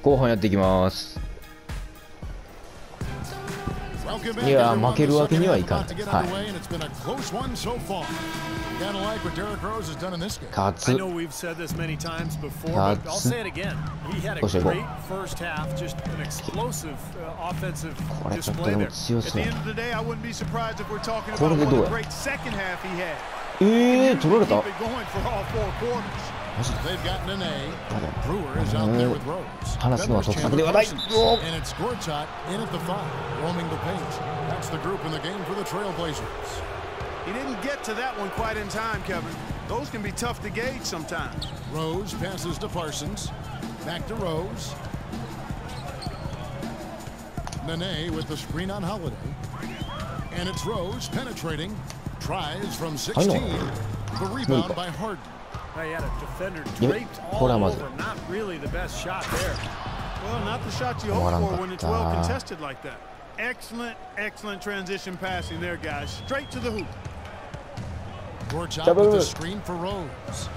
後半やっていきます。いや負けるわけにはいかない。はい。勝つ。どうしていこう。これちょっとでも強そう。これでどうや。取られた。話すのは得策ではない。He didn't get to that one quite in time, Kevin. Those can be tough to gauge sometimes. Rose passes to Parsons. Back to Rose. Nene with the screen on Holiday. And it's Rose penetrating. Tries from 16. The rebound by Harden. He had a defender draped all over. Not really the best shot there. Well, not the shot you hope for when it's well contested like that. Excellent, excellent transition passing there, guys. Straight to the hoop. Gorchak with the screen for Rose.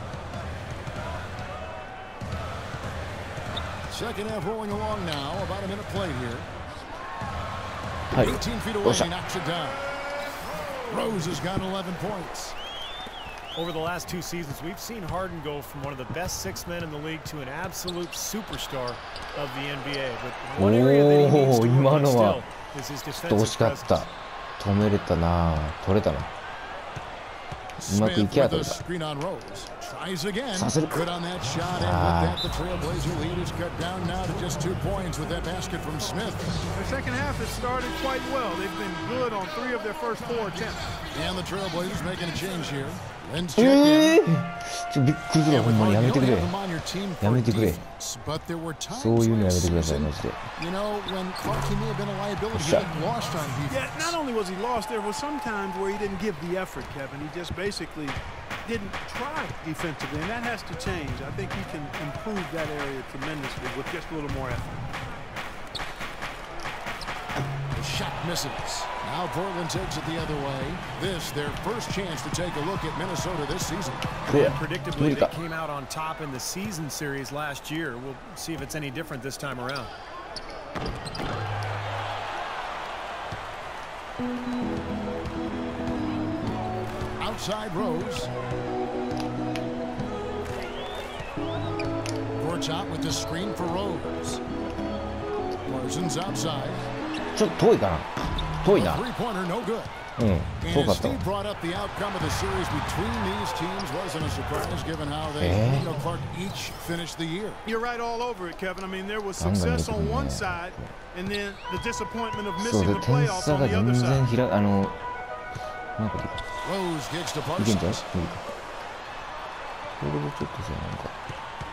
Second half rolling along now. About a minute play here. 18 feet away, he knocks it down. Rose has got 11 points. Over the last 2 seasons, we've seen Harden go from one of the best 6 men in the league to an absolute superstar of the NBA. But one area that he needs to work on still is his defensive presence. 止めれたな。取れたな。うまくいきゃ取れた。させる。Good on that shot, and with that, the Trailblazer lead is cut down now to just 2 points with that basket from Smith. The second half has started quite well. They've been good on 3 of their first 4 attempts. And the Trailblazers making a change here. Len's check in. びっくりする。ほんまにやめてくれ。やめてくれ。 But there were times そういうのやめてください、マジで。You know, when Clark may have been a liability, he got lost on defense. Yeah, not only was he lost, there was some times where he didn't give the effort, Kevin. He just basically didn't try defensively, and that has to change. I think he can improve that area tremendously with just a little more effort. The shot misses. Now Portland takes it the other way. This, their first chance to take a look at Minnesota this season. Predictably, they came out on top in the season series last year. We'll see if it's any different this time around. Outside Rose. Gorchak with the screen for Rose. Parsons outside. ちょっと遠いかな。遠いな。Three-pointer, no good. 遠かった。 Steve brought up the outcome of the series between these teams wasn't a surprise given how they, Clark, each finished the year. You're right all over it, Kevin. I mean, there was success on one side, and then the disappointment of missing the playoffs on the other side. Rose gets to Parsons.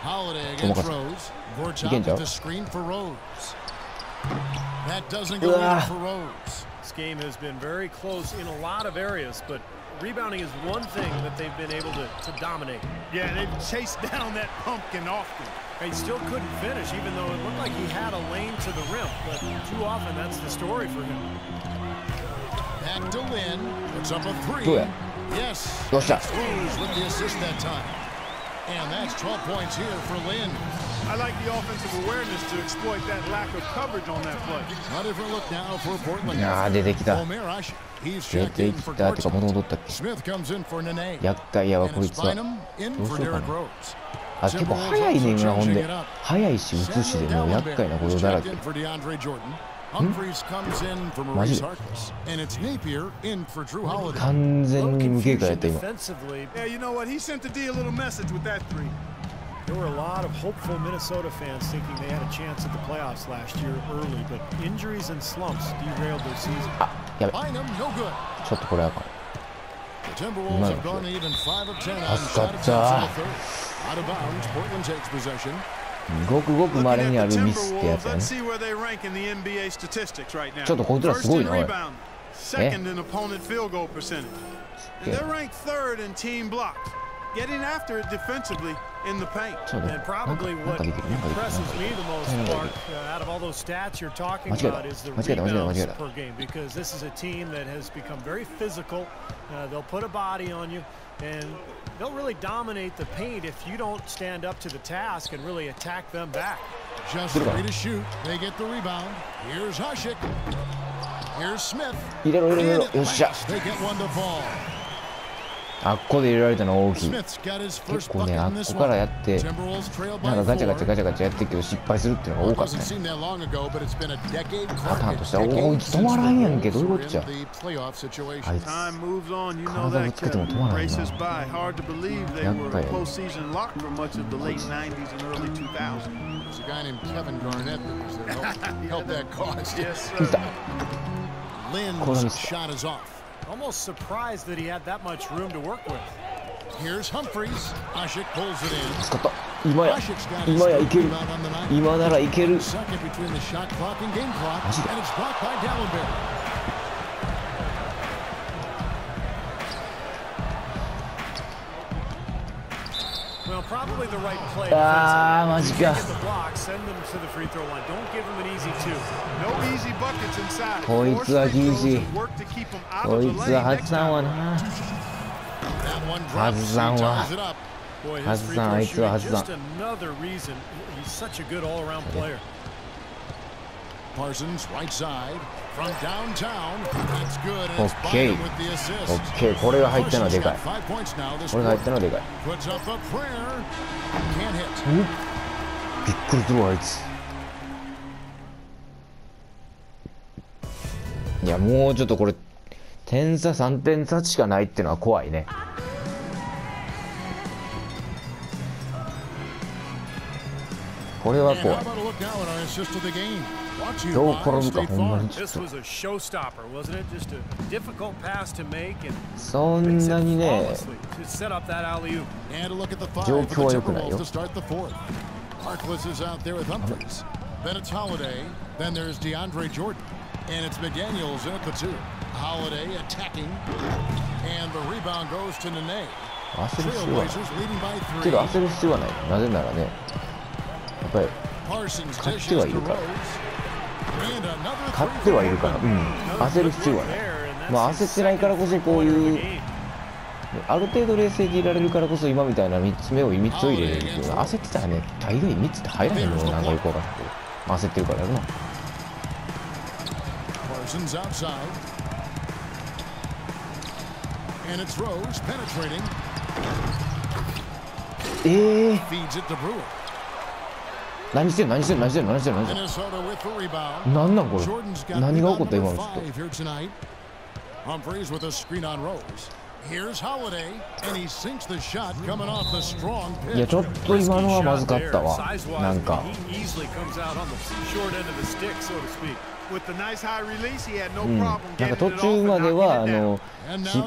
Holiday against Rose. Gorchak with the screen for Rose. That doesn't go in for Rose. This game has been very close in a lot of areas, but rebounding is one thing that they've been able to dominate. Yeah, they've chased down that pumpkin often. He still couldn't finish, even though it looked like he had a lane to the rim, but too often that's the story for him. Back to Lin. Puts up a 3. Yes. Rose with the assist that time. And that's 12 points here for Lin. I like the offensive awareness to exploit that lack of coverage on that play. A different look now for Portland. 出てきた。 He's 出てきたってか元々ったっけ。 Smith comes in for Nene. 厄介やわこいつは。どうしようかな。あ、結構早いねんな。ほんで早いし映しでもう厄介なことだらけ。Humphries comes in for Maurice Harkless, and it's Napier in for Drew Holiday. 完全に無警戒やった今。 Yeah, you know what? He sent the D a little message with that 3. There were a lot of hopeful Minnesota fans thinking they had a chance at the playoffs last year early, but injuries and slumps derailed their season. やべ。 Bynum, no good. ちょっとこれあかん。 The Timberwolves have gone even 5 of 10 on shot attempts in the third. Out of bounds, Portland takes possession. ごくごく稀にあるミスってやつやね。ちょっとこいつらすごいな、おい。Second in opponent field goal percentage. And they're ranked 3rd in team blocks, getting after it defensively in the paint. And probably what impresses me the most, Mark, out of all those stats you're talking about is the rebounds per game, because this is a team that has become very physical. They'll put a body on you, and they'll really dominate the paint if you don't stand up to the task and really attack them back. Just ready to shoot. They get the rebound. Here's Hasek. Here's Smith. 入れろ入れろ。よっしゃ。 They get one to fall. あっこで入れられたの大きい。 Smith's got his 結 first 構ね、 bucket あ in っ this こから one. やって、 Timberwolves trail なん by かガチャガチャ 4. ガチャガチャやってるけど失敗するっていうのが多かった Doesn't ね。 seem that long ago, but it's been a decade. パターンとしては、おい、止まらんやんけ、どういうことじゃ。 The playoff あい situation. つ、 Time moves on, you know 体ぶ that, つけても Kevin. 止まらんな。 Races by. Hard to believe they were 厄介やね。 postseason locked for much of the late 90s and early 2000s. There's a guy named Kevin Garnett that was there to help that cause. Yes, 見 sir. た。 Lynn's shot is off. Almost surprised that he had that much room to work with. Here's Humphries. Hasek pulls it in. 助かった。今や、 Hasek's got 今 his やい first ける。 rebound on the night. 今ならいける。 Second between the shot clock and game clock, マジで。 and it's blocked by Dallenberg. Well, probably the right play. あー、マジか。 Get the block, send them to the free throw line. Don't give them an easy two. No easy buckets inside. こいつは厳しい。 Work to keep them out こ of い the つは lane 外 next さん time. わな。 That one 外 drops. さん He わ。 ties it up. Boy, his free 外さん、あ throw いつは shooting 外さ just ん。 another reason he's such a good all-around player. Parsons right side from downtown. That's good. And it's Okay. Bynum with the assist. オッケー、これが入ったのはでかい。 Parsons got 5 points now this これが入っ quarter. たのはでかい。 Puts up a prayer. Can't hit. びっくりするわ、あいつ。いや、もうちょっとこれ、点差3点差しかないっていうのは怖いね。これは And 怖 how い。 about a look now at our assist of the game? Brought to you どう by 転ぶか State ほんま Farm. にちょっ This と。 was a showstopper, wasn't it? Just a difficult pass to make and そんなにね、 flawlessly to set up that alley-oop. And a look at the 状 five 況 for は the 良くないよ。 Timberwolves to start the fourth. Harkless is out there with Humphries. Then it's Holiday. Then there's DeAndre Jordan. And it's McDaniels in at the two. Holiday attacking. And the rebound goes to Nene. 焦る必要はない。 Trailblazers leading by け three. ど焦る必要はない。なぜならね、やっぱり Parsons 勝っ dishes てはい to るから。 Rose. And another 勝ってはいるから、うん、焦る必要はない。まあ焦ってないからこそこういう、ある程度冷静でいられるからこそ今みたいな3つ目を3つを入れれるっていうのは、焦ってたらね、大概3つって入らへんのよ、なんかよくわかんないけど。焦ってるからやるな。 Parsons outside. And it's Rose penetrating. Feeds it to Brewer. 何してんの何してんの何してんの何してんの何してんの Minnesota with the rebound. なんなんこれ Jordan's got 何が起こ rebound った今 number のちょっと 5 here tonight. Humphries with a screen on Rose. Here's Holiday, and he sinks the shot coming off the strong いや pitch. ちょっと今のはまずかったわ Size-wise, なんか he easily comes out on the short end of the stick, so to speak. With the nice high release, he had no うん、なん problem か getting 途 it off 中 and まで knocking は it down.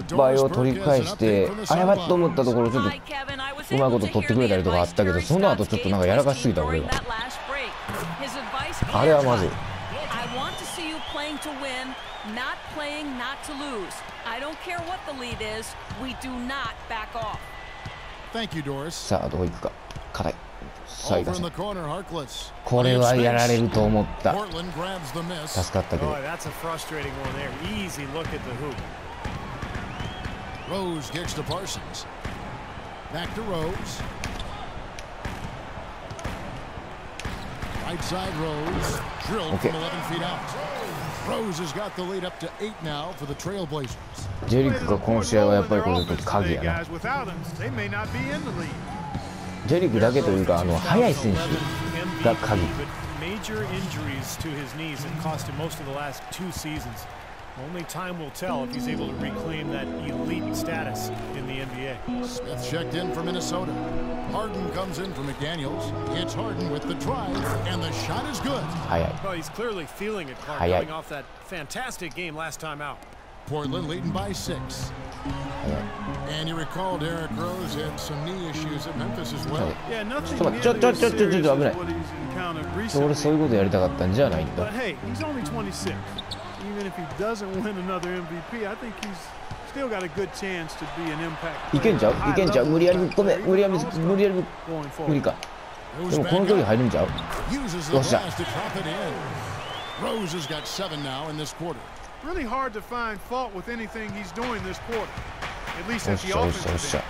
失敗を取り返してあやばっと思ったところちょっとうまいこと取ってくれたりとかあったけどその後ちょっとなんかやらかしすぎた俺があれはまずい I want to see you playing to win, not playing not to lose. I don't care what the lead is. We do not back off. Thank you, Doris. さあどこ行くか課題さあ行 Over か in せ the corner, Harkless. これはやられると思った Portland grabs the miss. 助かったけど Boy, that's a frustrating one there. Easy look at the hoop. Rose gets to Parsons. Back to Rose. Right side Rose. Drilled Okay. from 11 feet out. Rose has got the lead up to 8 now for the Trailblazers. ジェリックがこの試合はやっぱりこれちょっと鍵やな Guys, without him, they may not be in the league. ジェリックだけというか速い選手が鍵 Major injuries to his knees that cost him most of the last 2 seasons. Only time will tell if he's able to reclaim that elite status in the NBA. Smith checked in for Minnesota. Harden comes in for McDaniels. It's Harden with the drive, and the shot is good. 速い Well, he's clearly feeling it, Clark, Hayai. coming off that fantastic game last time out. Portland leading by 6. 速い And you recall Derrick Rose had some knee issues at Memphis as well. Yeah, nothing ちょっと待ってちょっと nearly as serious 危ない as what he's encountered 俺 recently. そういうことやりたかったんじゃないんだ But hey, he's only 26. Even if he doesn't win another MVP, I think he's still got a good chance to be an impact いけんちゃう player いけんちゃう at a 無理やり high ぶっ込め level. 無理やりぶっ Going 無理 forward. か Goes でもこ back の距離 up. 入るんちゃう Uses the What's that? glass to drop it in. Rose has got 7 now in this quarter. Really hard to find fault with anything he's doing this quarter. At least よ at っ the しゃよっしゃよっ offensive しゃ end.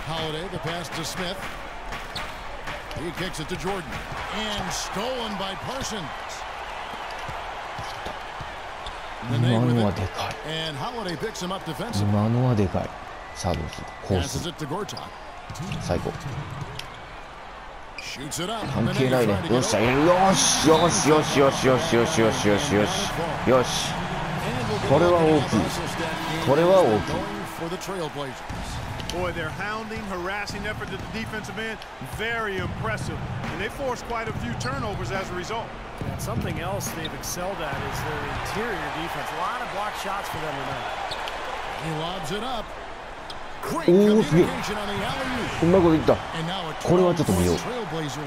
Holiday, the pass to Smith. He kicks it to Jordan. And stolen by Parsons. 今のはでかい。 And Holiday picks him up defensively. 今のはでかい。さあどうする？コー Passes ス it to Gortat. 最高。 Shoots it up. 関係ないね。よっしゃ、よしよしよしよしよしよしよしよしよしよし。これは大きい。これは大きい。 Boy, their hounding, harassing effort at the defensive end, very impressive. And they forced quite a few turnovers as a result. And something else they've excelled at is their interior defense. A lot of block shots for them tonight. He lobs it up. Great おお、すげえ。 communication on the alley-oop. うまいこといった。 And now a これはちょっと見よう。 Trailblazer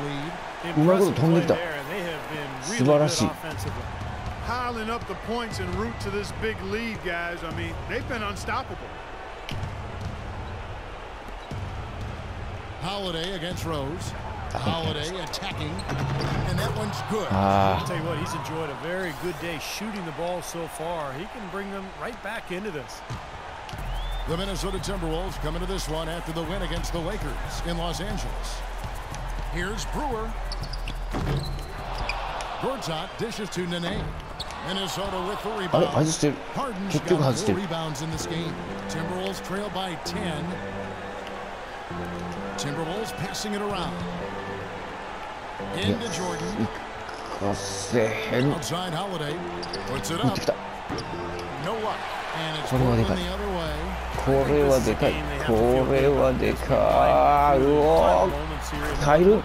lead. うまいこと飛んできた。 素晴らしい。 Piling up the points en route to this big lead, guys. I mean, they've been unstoppable. Holiday against Rose. Holiday attacking, and that one's good. I'll tell you what, he's enjoyed a very good day shooting the ball so far. He can bring them right back into this. The Minnesota Timberwolves come into this one after the win against the Lakers in Los Angeles. Here's Brewer. Gortat dishes to Nene. Minnesota with the rebound. Harden's got 4 rebounds in this game. Timberwolves trail by 10. Timberwolves passing it around. Into Jordan. Outside Holiday. Puts it up. No luck. And it's Portland the other way. これはでかい。これはでかい。うおー。入る。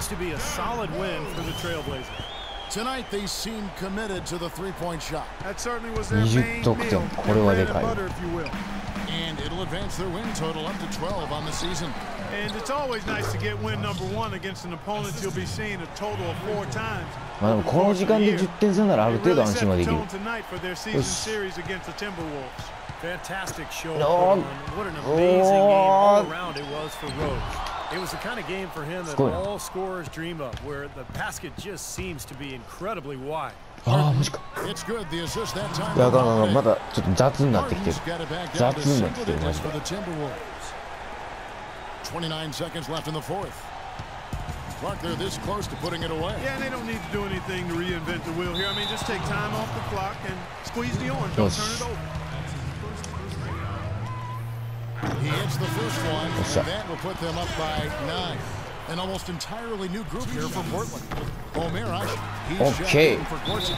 Tonight they seem committed to the three-point shot. That certainly was their 20 main 得点。 meal. これはでかい。 And it'll advance their win total up to 12 on the season. And it's always nice to get win number 1 against an opponent you'll be seeing a total of 4 times. まあでもこの時間で10点差ならある程度安心はできる。 Fantastic show. What an amazing game all around it was for Rose. It was the kind of game for him that all scorers dream of, where the basket just seems to be incredibly wide. ああ、マジか。 It's good. The assist that time. いや、まだちょっと雑になってきてる。雑になってきてる、マジで。 29 seconds left in the fourth. Clark, they're this close to putting it away. Yeah, they don't need to do anything to reinvent the wheel here. I mean, just take time off the clock and squeeze the orange. Don't turn it over. He hits the first one, and that will put them up by 9. An almost entirely new group here for Portland. Omeras, he's shooting for Gortat.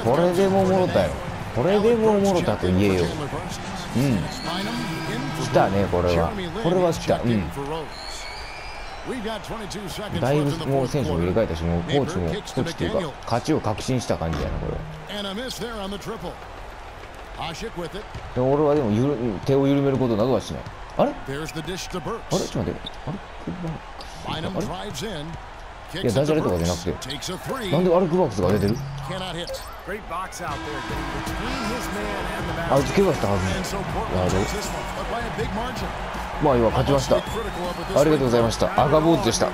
これでももろたよ。これでももろたと言えよ。うん。来たね、これは。これは来た。うん。だいぶもう選手も入れ替えたし、もうコーチもコーチっていうか勝ちを確信した感じやな、これは。でも俺はでも手を緩めることなどはしない。あれ？あれ？ちょっと待って。あれ？いや、ダジャレとかじゃなくて、なんでアルクバックスが出てる？あいつ怪我したはず。なるほど。まあ今勝ちました。ありがとうございました。赤ボールでした。